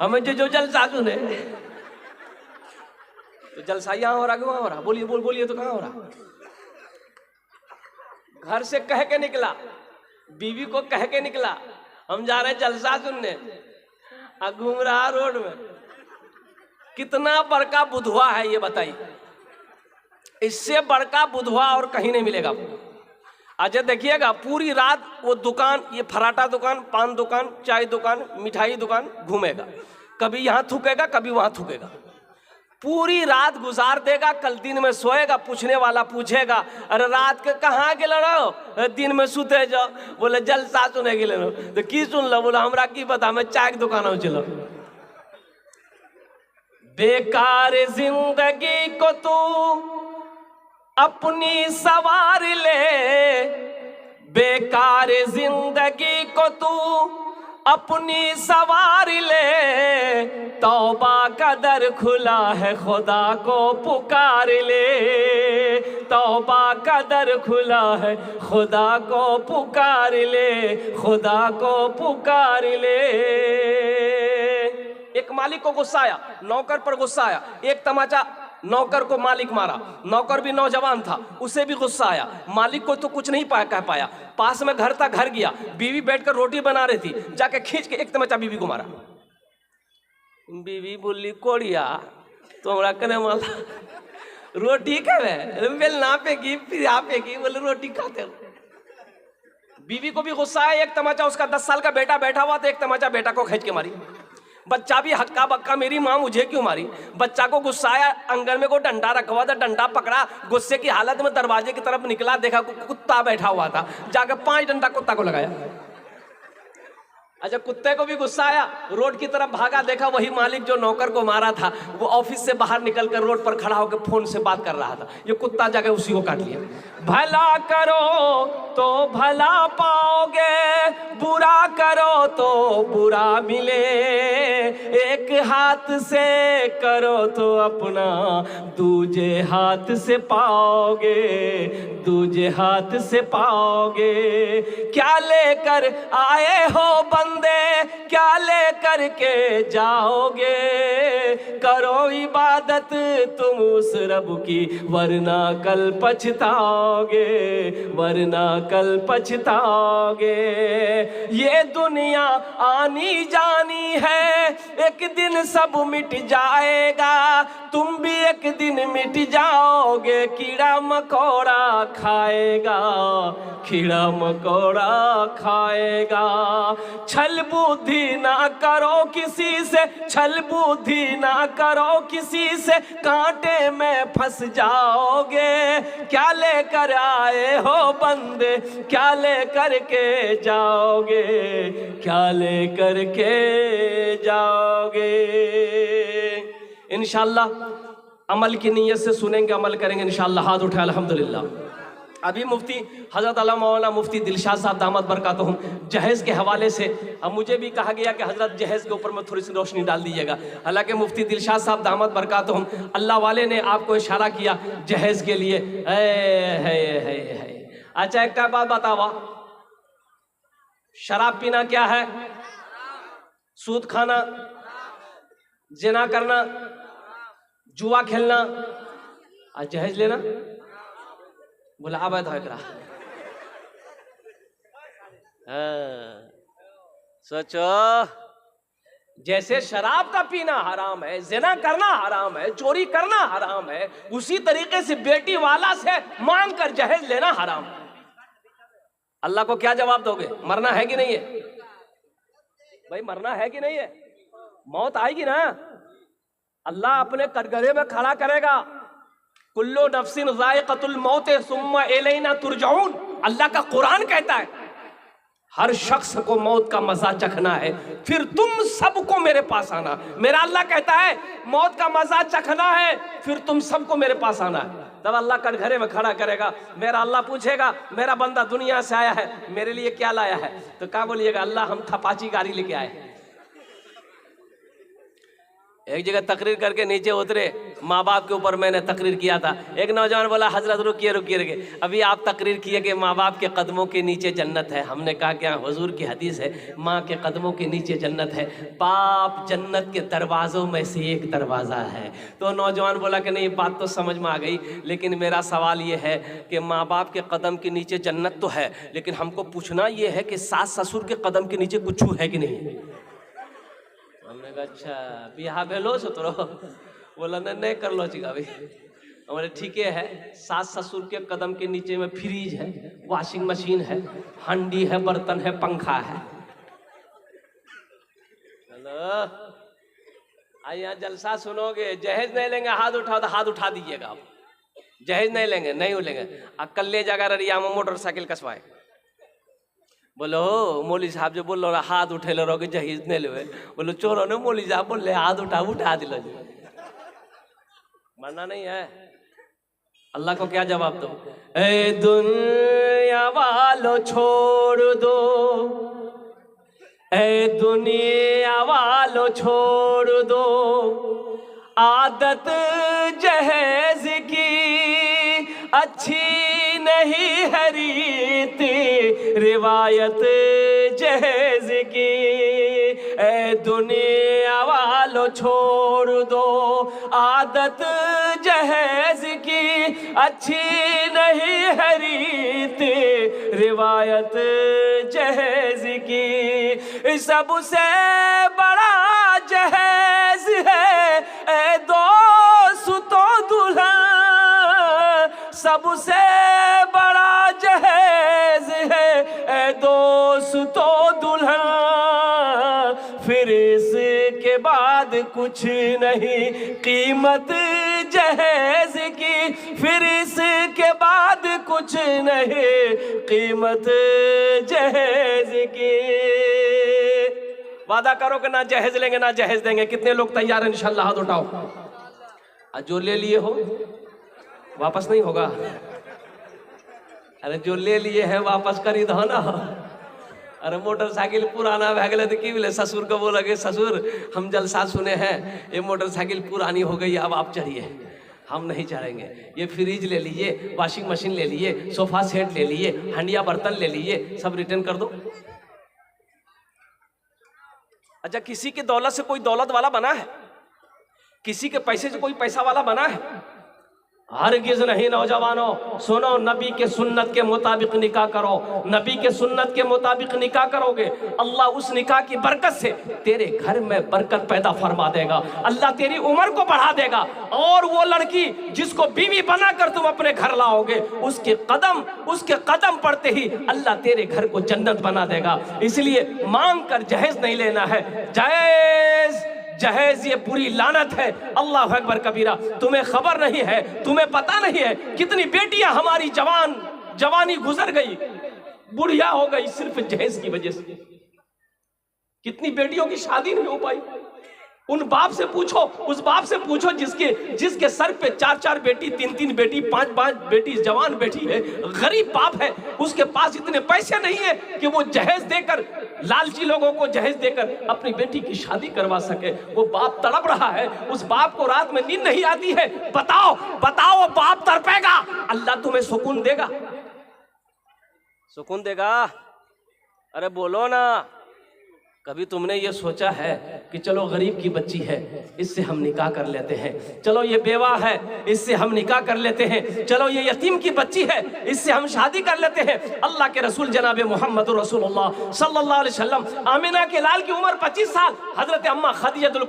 हमें जो जलसा सुने। तो जलसा यहाँ हो रहा कि वहां हो रहा? बोलिए बोलिए तो कहाँ हो रहा? घर से कह के निकला, बीवी को कह के निकला हम जा रहे जलसा सुनने, घूम रहा रोड में। कितना बड़का बुधवा है ये बताइए, इससे बड़का बुधवा और कहीं नहीं मिलेगा। अच्छा देखिएगा, पूरी रात वो दुकान, ये फराटा दुकान, पान दुकान, चाय दुकान, मिठाई दुकान घूमेगा, कभी यहाँ थूकेगा कभी वहां थूकेगा, पूरी रात गुजार देगा। कल दिन में सोएगा, पूछने वाला पूछेगा अरे रात के कहाँ गेल रहो? दिन में सुते जाओ। बोले जलसा सुने गेल रहो। तो की सुन लो? बोला हमरा की पता, मैं चाय के दुकान चलो। बेकार जिंदगी को तू अपनी सवार ले, बेकार जिंदगी को तू अपनी सवार ले, तौबा का दर खुला है खुदा को पुकार ले, तौबा का दर खुला है खुदा को पुकार ले, खुदा को पुकार ले। एक मालिक को गुस्सा आया, नौकर पर गुस्सा आया, एक तमाचा नौकर को मालिक मारा। नौकर भी नौजवान था, उसे भी गुस्सा आया। मालिक को तो कुछ नहीं कह पाया। पास में घर था, घर गया, बीवी बैठकर रोटी बना रही थी, जाके खींच के एक तमाचा बीवी को मारा। बीवी बोली कोड़िया तुम्हारा कने माला रोटी कहे बेल ना फेंकी, फिर आप फेंकी, बोले रोटी खाते हो। बीवी को भी गुस्सा आया, एक तमाचा, उसका 10 साल का बेटा बैठा हुआ था, एक तमाचा बेटा को खींच के मारी। बच्चा भी हक्का बक्का, मेरी माँ मुझे क्यों मारी? बच्चा को गुस्सा आया, अंगन में को डंडा रखा हुआ था, डंडा पकड़ा, गुस्से की हालत में दरवाजे की तरफ निकला, देखा कुत्ता बैठा हुआ था, जाकर 5 डंडा कुत्ता को लगाया। अच्छा कुत्ते को भी गुस्सा आया, रोड की तरफ भागा, देखा वही मालिक जो नौकर को मारा था वो ऑफिस से बाहर निकलकर रोड पर खड़ा होकर फोन से बात कर रहा था। ये कुत्ता जाके उसी को काट लिया। भला करो तो भला पाओगे, बुरा करो तो बुरा मिले, एक हाथ से करो तो अपना दूजे हाथ से पाओगे, दूजे हाथ से पाओगे। क्या लेकर आए हो बंदे, क्या लेकर के जाओगे, करो इबादत तुम उस रब की, वरना कल पछताओगे, वरना कल पछताओगे। ये दुनिया आनी जानी है, एक दिन सब मिट जाएगा, तुम भी एक दिन मिट जाओगे। कीड़ा मकोड़ा खाएगा, कीड़ा मकोड़ा खाएगा। छल बुद्धि ना करो किसी से, छल बुद्धि ना करो किसी से, कांटे में फंस जाओगे। क्या लेकर आए हो बंदे, क्या लेकर के जाओगे, क्या लेकर के जाओगे। इंशाअल्लाह अमल की नीयत से सुनेंगे, अमल करेंगे इंशाअल्लाह। हाथ उठाए अल्हम्दुलिल्लाह। अभी मुफ्ती हज़रत अल्लामा मौलाना मुफ्ती दिलशाद साहब दामद बरकातुहुम जहेज़ के हवाले से, अब मुझे भी कहा गया कि हज़रत जहेज़ के ऊपर में थोड़ी सी रोशनी डाल दीजिएगा। हालांकि मुफ्ती दिलशाद साहब दामद बरकातुहुम अल्लाह वाले ने आपको इशारा किया जहेज़ के लिए। अच्छा एक बात बतावा, शराब पीना क्या है? सूद खाना, जिना करना, जुआ खेलना, और जहेज लेना। बोला अब एकरा सोचो, जैसे शराब का पीना हराम है, जिना करना हराम है, चोरी करना हराम है, उसी तरीके से बेटी वाला से मांग कर जहेज लेना हराम है। अल्लाह को क्या जवाब दोगे? मरना है कि नहीं है भाई? मरना है कि नहीं है? मौत आएगी ना, अल्लाह अपने कटघरे में खड़ा करेगा। कुल्लु नफ्सिन ज़ाइक़तुल मौत सुम्मा इलैना तुरजाऊन, अल्लाह का कुरान कहता है हर शख्स को मौत का मजा चखना है, फिर तुम सबको मेरे पास आना। मेरा अल्लाह कहता है मौत का मजा चखना है, फिर तुम सबको मेरे पास आना है। तब अल्लाह कटघरे में खड़ा करेगा। मेरा अल्लाह पूछेगा मेरा बंदा दुनिया से आया है, मेरे लिए क्या लाया है? तो क्या बोलिएगा? अल्लाह हम थपाची गाड़ी लेके आए। एक जगह तकरीर करके नीचे उतरे, माँ बाप के ऊपर मैंने तकरीर किया था। एक नौजवान बोला हजरत रुकिए रुकिए रुकिए, अभी आप तकरीर किए कि माँ बाप के कदमों के नीचे जन्नत है। हमने कहा क्या हुजूर की हदीस है, माँ के कदमों के नीचे जन्नत है, बाप जन्नत के दरवाज़ों में से एक दरवाज़ा है। तो नौजवान बोला कि नहीं बात तो समझ में आ गई, लेकिन मेरा सवाल ये है कि माँ बाप के कदम के नीचे जन्नत तो है, लेकिन हमको पूछना ये है कि सास ससुर के कदम के नीचे कुछ है कि नहीं। हमने कहा अच्छा बिहा भेलो सतरो, बोला नहीं कर लो जी अभी। हमारे ठीक है, सास ससुर के कदम के नीचे में फ्रिज है, वॉशिंग मशीन है, हंडी है, बर्तन है, पंखा है। हेलो यहाँ जलसा सुनोगे, जहेज नहीं लेंगे हाथ उठाओ तो हाथ उठा दीजिएगा आप। जहेज नहीं लेंगे, नहीं लेंगे। अकल्ले जगह ररिया में मोटरसाइकिल कसवाए, बोलो मौली साहब जो बोल रहा हाथ उठे लो रहोगे जहेज नहीं ले, बोलो चोरों ने मौली साहब बोल रहे हाथ उठा दिलो जी, मरना नहीं है। अल्लाह को क्या जवाब दो, ए दुनिया वालों छोड़ दो, ए दुनिया वालों छोड़ दो, आदत जहेज की अच्छी नहीं है रीति, रिवायत जहेज की। ए दुनिया वालों छोड़ दो, आदत जहेज की अच्छी नहीं है रीति, रिवायत जहेज की। सबसे बड़ा जहेज है ए दोस्तों दुल्हन, सबसे बड़ा जहेज है ए दोस्तों दुल्हन, फिर इसके बाद कुछ नहीं कीमत जहेज की, फिर इसके बाद कुछ नहीं कीमत जहेज की। वादा करो कि ना जहेज लेंगे ना जहेज देंगे। कितने लोग तैयार हैं इंशाल्लाह हाथ उठाओ। और जो ले लिए हो वापस नहीं होगा, अरे जो ले लिए हैं वापस करी दो ना। अरे मोटरसाइकिल पुराना भै गए तो की बोले ससुर को बोलोगे ससुर हम जलसा सुने हैं, ये मोटरसाइकिल पुरानी हो गई अब आप चढ़िए। हम नहीं चढ़ेंगे। ये फ्रिज ले लिए, वॉशिंग मशीन ले लिए, सोफा सेट ले लिए, हंडिया बर्तन ले लिए, सब रिटर्न कर दो। अच्छा किसी की दौलत से कोई दौलत वाला बना है, किसी के पैसे से कोई पैसा वाला बना है? हरगिज़ नहीं। नौजवानों सुनो, नबी के सुन्नत के मुताबिक निकाह करो। नबी के सुन्नत के मुताबिक निकाह करोगे, अल्लाह उस निकाह की बरकत से तेरे घर में बरकत पैदा फरमा देगा, अल्लाह तेरी उम्र को बढ़ा देगा। और वो लड़की जिसको बीवी बनाकर तुम अपने घर लाओगे, उसके कदम पड़ते ही अल्लाह तेरे घर को जन्नत बना देगा। इसलिए मांग कर जहेज नहीं लेना है। जहेज ये पूरी लानत है। अल्लाह अकबर कबीरा। तुम्हें खबर नहीं है, तुम्हें पता नहीं है कितनी बेटियां हमारी जवानी गुजर गई, बुढ़िया हो गई सिर्फ जहेज की वजह से। कितनी बेटियों की शादी नहीं हो पाई। उन बाप से पूछो, उस बाप से पूछो जिसके सर पे 4 बेटी, 3 बेटी, 5 बेटी जवान बेटी है, गरीब बाप है, उसके पास इतने पैसे नहीं है कि वो जहेज देकर, लालची लोगों को जहेज देकर अपनी बेटी की शादी करवा सके। वो बाप तड़प रहा है, उस बाप को रात में नींद नहीं आती है। बताओ बाप तड़पेगा, अल्लाह तुम्हें सुकून देगा? सुकून देगा? अरे बोलो ना। कभी तुमने ये सोचा है कि चलो गरीब की बच्ची है, इससे हम निकाह कर लेते हैं, चलो ये बेवा है, इससे हम निकाह कर लेते हैं, चलो ये यतीम की बच्ची है, इससे हम शादी कर लेते हैं। अल्लाह के रसूल जनाब मोहम्मद रसूलुल्लाह सल्लल्लाहु अलैहि वसल्लम, आमिना के लाल की उम्र 25 साल, हजरत अम्मा खदीजतुल